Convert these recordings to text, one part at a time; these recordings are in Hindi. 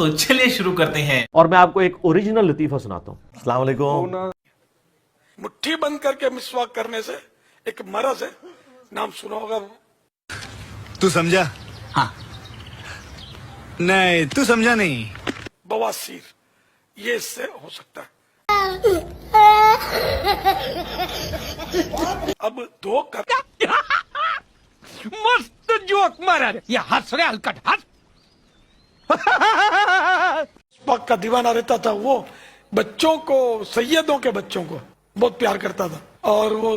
दोस्तों चलिए शुरू करते हैं। और मैं आपको एक ओरिजिनल लतीफा सुनाता हूँ। अस्सलाम वालेकुम। मुट्ठी बंद करके मिसवाक करने से एक मरज है, नाम सुना होगा। तू समझा? हाँ। नहीं, तू समझा नहीं। बवासीर, ये इससे हो सकता है। अब दो कर मस्त जोक मारा रे, ये हंस रे हलकट हंस। पक का दीवाना रहता था। वो बच्चों को, सैयदों के बच्चों को बहुत प्यार करता था, और वो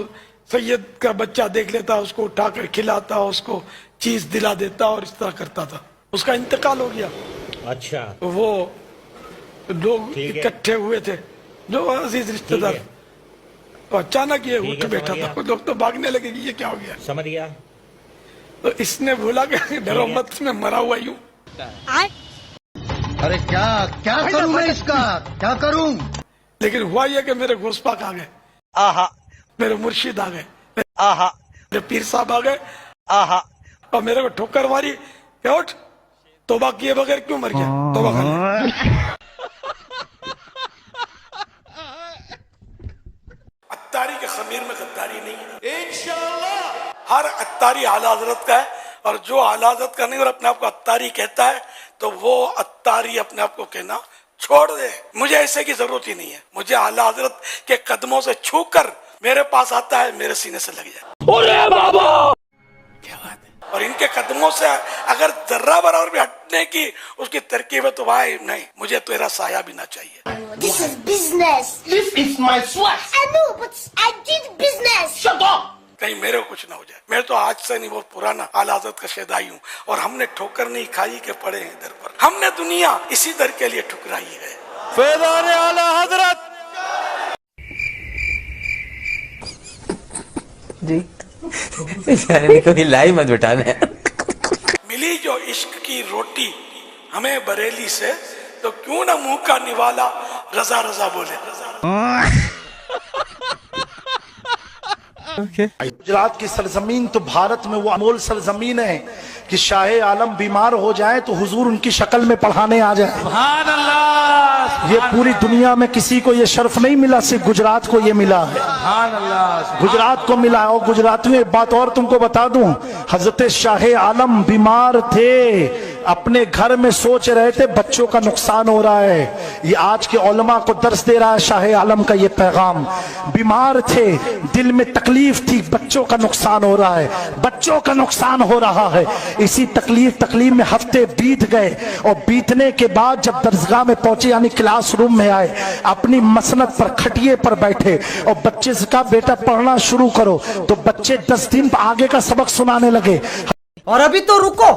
सैयद का बच्चा देख लेता, उसको उठाकर खिलाता, उसको चीज दिला देता और इस तरह करता था। उसका इंतकाल हो गया। अच्छा। वो लोग इकट्ठे हुए थे जो अजीज रिश्तेदार, तो अचानक ये उठ बैठा था। लोग तो भागने लगे कि ये क्या हो गया। समझ गया। तो इसने बोला कि डरो मत, मैं मरा हुआ यूं। अरे क्या क्या करूं मैं इसका, क्या करूं? लेकिन हुआ ये कि मेरे घोषपाक आ गए, आहा, मेरे मुर्शिद आ गए, आहा, मेरे पीर साहब आ गए, आहा। और मेरे को ठोकर मारी, उठ, तौबा किए बगैर क्यों मर गया, तौबा कर ले। अत्तारी के खमीर में गद्दारी नहीं है इंशाअल्लाह। हर अत्तारी आला हजरत का है, और जो आला हजरत का नहीं और अपने आप को अत्तारी कहता है, तो वो अत्तारी अपने आप को कहना छोड़ दे। मुझे ऐसे की जरूरत ही नहीं है। मुझे आला हजरत के कदमों से छूकर मेरे पास आता है, मेरे सीने से लग जाए। अरे बाबा, क्या बात है। और इनके कदमों से अगर जर्रा बराबर भी हटने की उसकी तरकीब है तो भाई नहीं, मुझे तेरा साया भी ना चाहिए। This is business. This is my sweat. I know, but I did business. Shut up. कहीं मेरे को कुछ ना हो जाए। मैं तो आज से नहीं, बहुत पुराना आला हज़रत का शेदाई हूँ, और हमने ठोकर नहीं खाई के पड़े हैं दर पर। हमने दुनिया इसी दर के लिए ठुकराई है। फैज़ान आला हजरत जी कभी लाइव मत बिठाना। मिली जो इश्क की रोटी हमें बरेली से, तो क्यों ना मुंह का निवाला रजा रजा बोले। गुजरात की सरजमीन तो भारत में वो अनमोल सरजमीन है कि शाहे आलम बीमार हो जाए तो हुजूर उनकी शक्ल में पढ़ाने आ जाए। सुभान अल्लाह। ये पूरी दुनिया में किसी को ये शर्फ नहीं मिला, सिर्फ गुजरात को ये मिला है। सुभान अल्लाह। गुजरात को मिला। और गुजरातियों एक बात और तुमको बता दूं, हजरत शाहे आलम बीमार थे, अपने घर में सोच रहे थे बच्चों का नुकसान हो रहा है। ये आज के उलमा को दर्स दे रहा है शाहे आलम का ये पैगाम। बीमार थे, दिल में तकलीफ थी, बच्चों का नुकसान हो रहा है, बच्चों का नुकसान हो रहा है। इसी तकलीफ में हफ्ते बीत गए, और बीतने के बाद जब दरसगाह में पहुंचे, यानी क्लासरूम में आए, अपनी मसनद पर खटिए पर बैठे, और बच्चे से कहा बेटा पढ़ना शुरू करो, तो बच्चे 10 दिन आगे का सबक सुनाने लगे। और अभी तो रुको,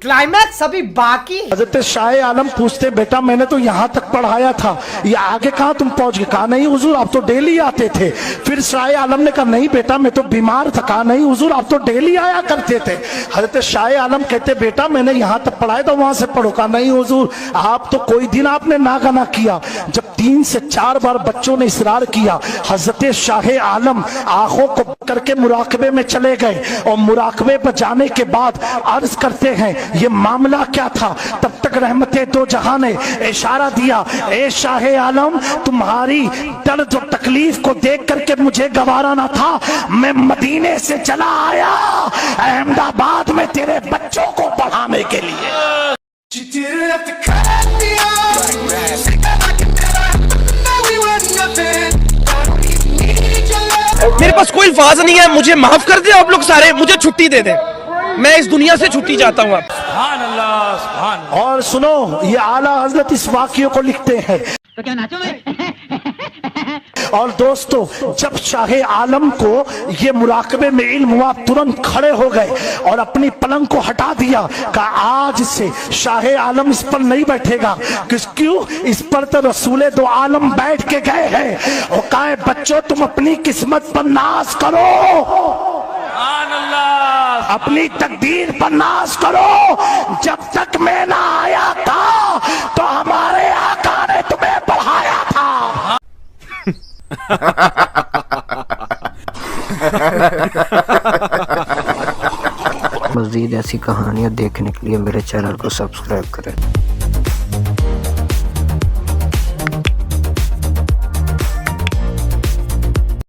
क्लाइमैक्स अभी बाकी। हजरत शाहे आलम पूछते बेटा मैंने तो यहाँ तक पढ़ाया था, ये आगे कहाँ तुम पहुंच गए? कहा नहीं हुजूर आप तो डेली आते थे। फिर शाहे आलम ने कहा नहीं बेटा मैं तो बीमार था। कहा नहीं हुजूर आप तो डेली आया करते थे। हजरत शाहे आलम कहते बेटा मैंने यहाँ तक पढ़ाया था, वहां से पढ़ो। कहा नहीं हुजूर आप तो कोई दिन आपने नागा किया। जब 3 से 4 बार बच्चों ने इसरार किया, हजरत शाहे आलम आंखों को करके मुराकबे में चले गए, और मुराकबे पर जाने के बाद अर्ज करते हैं ये मामला क्या था। तब तक रहमते दो जहां ने इशारा दिया, ए शाहे आलम तुम्हारी दर्द और तकलीफ को देख करके मुझे गवारा ना था, मैं मदीने से चला आया अहमदाबाद में तेरे बच्चों को पढ़ाने के लिए। मेरे पास कोई अल्फाज नहीं है, मुझे माफ कर दे आप लोग सारे, मुझे छुट्टी दे दे, मैं इस दुनिया से छुट्टी चाहता हूँ। सुभान अल्लाह, सुभान अल्लाह। और सुनो ये आला हजरत इस वाक्य को लिखते हैं। तो क्या नाचो मैं? और दोस्तों जब शाहे आलम को ये मुराकबे में इल्म हुआ, तुरंत खड़े हो गए और अपनी पलंग को हटा दिया। कहा आज से शाहे आलम इस पर नहीं बैठेगा। क्यों? इस पर तो रसूले दो आलम बैठ के गए हैं। और कहा बच्चों तुम अपनी किस्मत पर नाज करो, अपनी तकदीर पर नाज करो। जब तक मैं ना आया था तो हमारे आका ने तुम्हें पढ़ाया था। मज़ीद ऐसी कहानियाँ देखने के लिए मेरे चैनल को सब्सक्राइब करें।